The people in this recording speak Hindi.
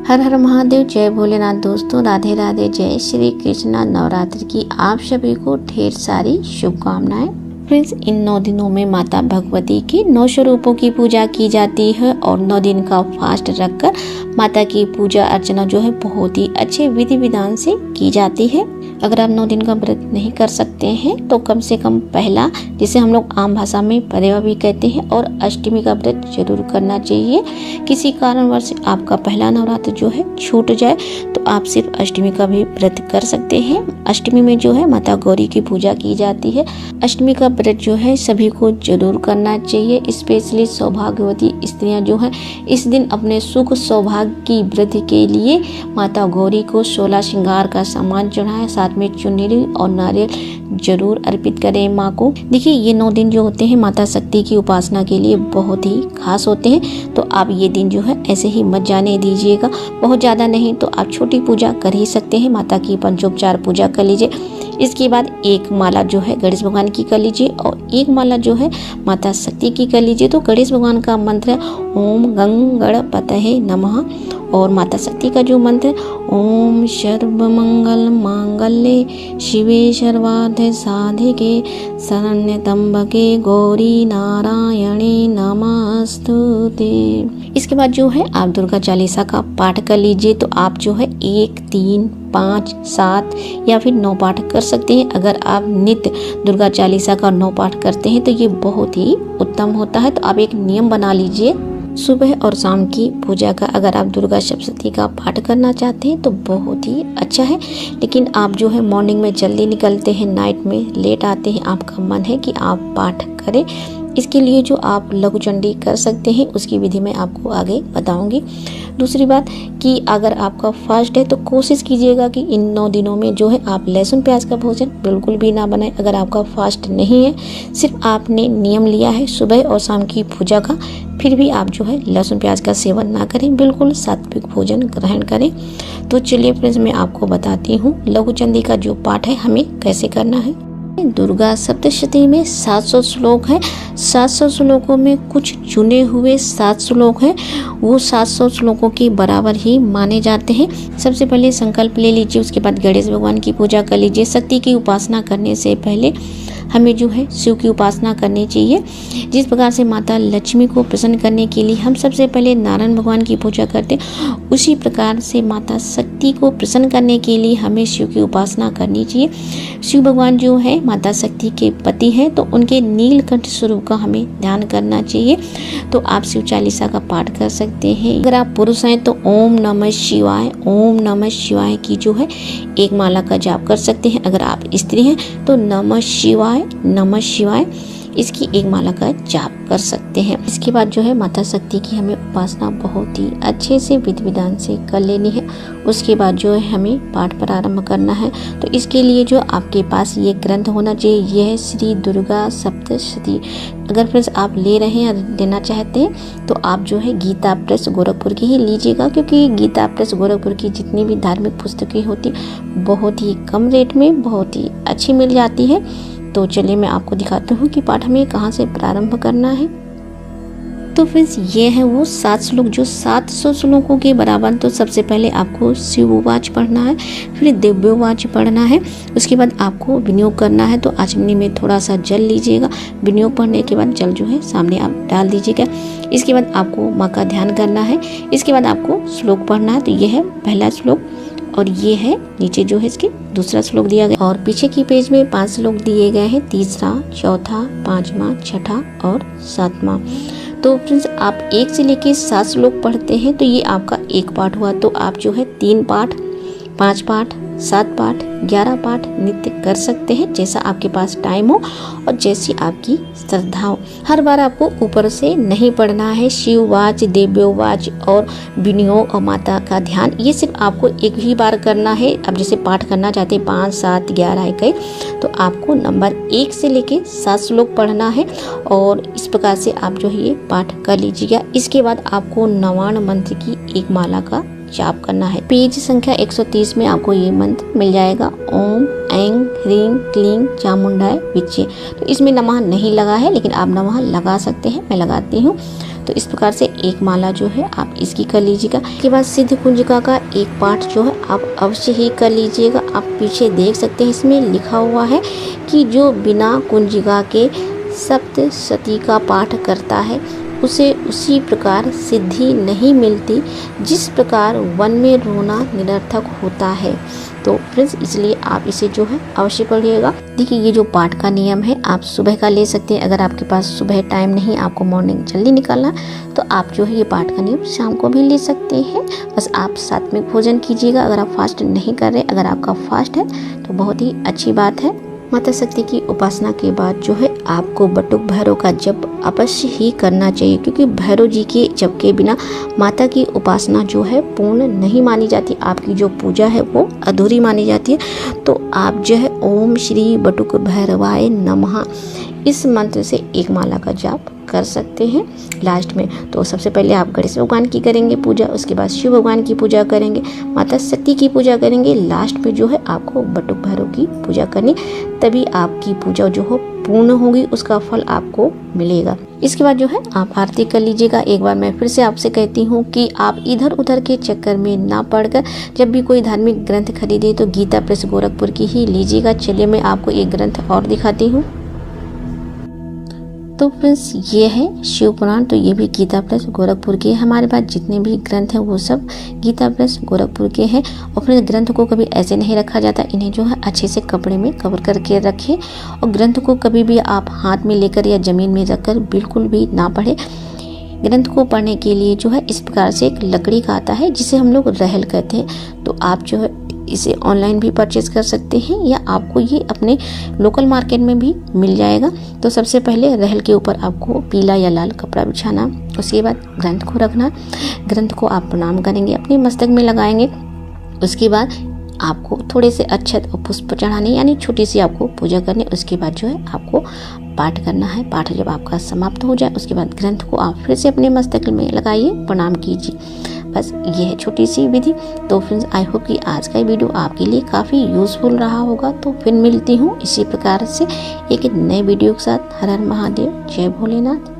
हर हर महादेव, जय भोलेनाथ। दोस्तों राधे राधे, जय श्री कृष्णा। नवरात्रि की आप सभी को ढेर सारी शुभकामनाएं। फ्रेंड्स, इन 9 दिनों में माता भगवती की 9 स्वरूपों की पूजा की जाती है और 9 दिन का फास्ट रखकर माता की पूजा अर्चना जो है बहुत ही अच्छे विधि विधान से की जाती है। अगर आप 9 दिन का व्रत नहीं कर सकते हैं तो कम से कम पहला, जिसे हम लोग आम भाषा में परेवा भी कहते हैं, और अष्टमी का व्रत जरूर करना चाहिए। किसी कारणवश आपका पहला नवरात्र जो है छूट जाए तो आप सिर्फ अष्टमी का भी व्रत कर सकते हैं। अष्टमी में जो है माता गौरी की पूजा की जाती है। अष्टमी का व्रत जो है सभी को जरूर करना चाहिए। स्पेशली सौभाग्यवती स्त्रियां जो है इस दिन अपने सुख सौभाग्य की वृद्धि के लिए माता गौरी को 16 श्रृंगार का सामान चढ़ाएं, साथ में चुनरी और नारियल जरूर अर्पित करें माँ को। देखिए, ये 9 दिन जो होते हैं माता शक्ति की उपासना के लिए बहुत ही खास होते हैं, तो आप ये दिन जो है ऐसे ही मत जाने दीजिएगा। बहुत ज़्यादा नहीं तो आप छोटी पूजा कर ही सकते हैं, माता की पंचोपचार पूजा कर लीजिए। इसके बाद एक माला जो है गणेश भगवान की कर लीजिए और एक माला जो है माता शक्ति की कर लीजिए। तो गणेश भगवान का मंत्र है ओम गंग गणपतये नमः, और माता शक्ति का जो मंत्र है ओम सर्वमंगल मांगल्ये शिवे सर्वार्थ साधिके शरण्य त्र्यंबके गौरी नारायणी नमस्तुते। इसके बाद जो है आप दुर्गा चालीसा का पाठ कर लीजिए। तो आप जो है 1, 3, 5, 7 या फिर 9 पाठ कर सकते हैं। अगर आप नित्य दुर्गा चालीसा का 9 पाठ करते हैं तो ये बहुत ही उत्तम होता है। तो आप एक नियम बना लीजिए, सुबह और शाम की पूजा का अगर आप दुर्गा सप्तशती का पाठ करना चाहते हैं तो बहुत ही अच्छा है। लेकिन आप जो है मॉर्निंग में जल्दी निकलते हैं, नाइट में लेट आते हैं, आपका मन है कि आप पाठ करें, इसके लिए जो आप लघु चंडी कर सकते हैं उसकी विधि मैं आपको आगे बताऊंगी। दूसरी बात कि अगर आपका फास्ट है तो कोशिश कीजिएगा कि इन 9 दिनों में जो है आप लहसुन प्याज का भोजन बिल्कुल भी ना बनाएं। अगर आपका फास्ट नहीं है, सिर्फ आपने नियम लिया है सुबह और शाम की पूजा का, फिर भी आप जो है लहसुन प्याज का सेवन ना करें, बिल्कुल सात्विक भोजन ग्रहण करें। तो चलिए फ्रेंड्स, मैं आपको बताती हूँ लघु चंडी का जो पाठ है हमें कैसे करना है। दुर्गा सप्तशती में 700 श्लोक है। 700 श्लोकों में कुछ चुने हुए 7 श्लोक हैं, वो 700 श्लोकों के बराबर ही माने जाते हैं। सबसे पहले संकल्प ले लीजिए, उसके बाद गणेश भगवान की पूजा कर लीजिए। शक्ति की उपासना करने से पहले हमें जो है शिव की उपासना करनी चाहिए। जिस प्रकार से माता लक्ष्मी को प्रसन्न करने के लिए हम सबसे पहले नारायण भगवान की पूजा करते हैं, उसी प्रकार से माता शक्ति को प्रसन्न करने के लिए हमें शिव की उपासना करनी चाहिए। शिव भगवान जो है माता शक्ति के पति हैं, तो उनके नीलकंठ स्वरूप का हमें ध्यान करना चाहिए। तो आप शिव चालीसा का पाठ कर सकते हैं। अगर आप पुरुष हैं तो ओम नमः शिवाय, ओम नमः शिवाय की जो है एक माला का जाप कर सकते हैं। अगर आप स्त्री हैं तो नमः शिवाय, नमः शिवाय इसकी एक माला का जाप कर सकते हैं। इसके बाद जो है माता शक्ति की हमें उपासना बहुत ही अच्छे से विधि विधान से कर लेनी है। उसके बाद जो है हमें पाठ प्रारंभ करना है। तो इसके लिए जो आपके पास ये ग्रंथ होना चाहिए, यह है श्री दुर्गा सप्तशती। अगर फ्रेंड्स आप ले रहे हैं या लेना चाहते हैं तो आप जो है गीता प्रेस गोरखपुर की ही लीजिएगा, क्योंकि गीता प्रेस गोरखपुर की जितनी भी धार्मिक पुस्तकें होती बहुत ही कम रेट में बहुत ही अच्छी मिल जाती है। तो चलिए मैं आपको दिखाती हूँ कि पाठ हमें कहाँ से प्रारंभ करना है। तो फ्रेंड्स, ये है वो 7 श्लोक जो 700 श्लोकों के बराबर। तो सबसे पहले आपको शिववाच पढ़ना है, फिर दिव्यवाच पढ़ना है। उसके बाद आपको विनियोग करना है। तो आचमनी में थोड़ा सा जल लीजिएगा। विनियोग पढ़ने के बाद जल जो है सामने आप डाल दीजिएगा। इसके बाद आपको माँ का ध्यान करना है। इसके बाद आपको श्लोक पढ़ना है। तो ये है पहला श्लोक और ये है नीचे जो है इसके दूसरा श्लोक दिया गया, और पीछे की पेज में 5 श्लोक दिए गए हैं, तीसरा, चौथा, 5वां, छठा और 7वां। तो फ्रेंड्स, आप 1 से लेके 7 श्लोक पढ़ते हैं तो ये आपका एक पाठ हुआ। तो आप जो है 3 पाठ, 5 पाठ, 7 पाठ, 11 पाठ नित्य कर सकते हैं, जैसा आपके पास टाइम हो और जैसी आपकी श्रद्धा हो। हर बार आपको ऊपर से नहीं पढ़ना है। शिववाच, दिव्यवाच और विनियोग और माता का ध्यान, ये सिर्फ आपको एक ही बार करना है। अब जैसे पाठ करना चाहते हैं 5, 7, 11, 21, तो आपको नंबर 1 से लेके 7 श्लोक पढ़ना है और इस प्रकार से आप जो है ये पाठ कर लीजिएगा। इसके बाद आपको 99 मंत्र की एक माला का जाप करना है। पेज संख्या 130 में आपको ये मंत्र मिल जाएगा, ओम ऐं ह्रीं क्लीं चामुंडाय विच्चे। तो इसमें नमः नहीं लगा है, लेकिन आप नमः लगा सकते हैं, मैं लगाती हूँ। तो इस प्रकार से एक माला जो है आप इसकी कर लीजिएगा। इसके बाद सिद्ध कुंजिका का एक पाठ जो है आप अवश्य ही कर लीजिएगा। आप पीछे देख सकते हैं इसमें लिखा हुआ है कि जो बिना कुंजिका के सप्तशती का पाठ करता है उसे उसी प्रकार सिद्धि नहीं मिलती जिस प्रकार वन में रोना निरर्थक होता है। तो फ्रेंड्स इसलिए आप इसे जो है अवश्य पढ़िएगा। देखिए ये जो पाठ का नियम है आप सुबह का ले सकते हैं। अगर आपके पास सुबह टाइम नहीं, आपको मॉर्निंग जल्दी निकालना, तो आप जो है ये पाठ का नियम शाम को भी ले सकते हैं। बस आप सात्विक भोजन कीजिएगा अगर आप फास्ट नहीं कर रहे। अगर आपका फास्ट है तो बहुत ही अच्छी बात है। माता शक्ति की उपासना के बाद जो है आपको बटुक भैरव का जप अवश्य ही करना चाहिए, क्योंकि भैरव जी के जप के बिना माता की उपासना जो है पूर्ण नहीं मानी जाती। आपकी जो पूजा है वो अधूरी मानी जाती है। तो आप जो है ओम श्री बटुक भैरवाय नमः इस मंत्र से एक माला का जाप कर सकते हैं लास्ट में। तो सबसे पहले आप गणेश भगवान की करेंगे पूजा, उसके बाद शिव भगवान की पूजा करेंगे, माता शक्ति की पूजा करेंगे, लास्ट में जो है आपको बटुक भैरव की पूजा करनी, तभी आपकी पूजा जो हो पूर्ण होगी, उसका फल आपको मिलेगा। इसके बाद जो है आप आरती कर लीजिएगा। एक बार मैं फिर से आपसे कहती हूँ कि आप इधर उधर के चक्कर में ना पड़कर जब भी कोई धार्मिक ग्रंथ खरीदे तो गीता प्रेस गोरखपुर की ही लीजिएगा। चलिए मैं आपको एक ग्रंथ और दिखाती हूँ। तो फ्रेंड्स ये है शिव पुराण, तो ये भी गीता प्रेस गोरखपुर के। हमारे पास जितने भी ग्रंथ हैं वो सब गीता प्रेस गोरखपुर के हैं। और फिर ग्रंथ को कभी ऐसे नहीं रखा जाता, इन्हें जो है अच्छे से कपड़े में कवर करके रखें। और ग्रंथ को कभी भी आप हाथ में लेकर या ज़मीन में रखकर बिल्कुल भी ना पढ़े। ग्रंथ को पढ़ने के लिए जो है इस प्रकार से एक लकड़ी का आता है जिसे हम लोग रहल कहते हैं। तो आप जो है इसे ऑनलाइन भी परचेज कर सकते हैं या आपको ये अपने लोकल मार्केट में भी मिल जाएगा। तो सबसे पहले रहल के ऊपर आपको पीला या लाल कपड़ा बिछाना, उसके बाद ग्रंथ को रखना। ग्रंथ को आप प्रणाम करेंगे, अपने मस्तक में लगाएंगे। उसके बाद आपको थोड़े से अक्षत और पुष्प चढ़ाने, यानी छोटी सी आपको पूजा करनी। उसके बाद जो है आपको पाठ करना है। पाठ जब आपका समाप्त हो जाए उसके बाद ग्रंथ को आप फिर से अपने मस्तक में लगाइए, प्रणाम कीजिए। बस ये है छोटी सी विधि। तो फ्रेंड्स आई होप कि आज का वीडियो आपके लिए काफ़ी यूज़फुल रहा होगा। तो फिर मिलती हूँ इसी प्रकार से एक नए वीडियो के साथ। हर हर महादेव, जय भोलेनाथ।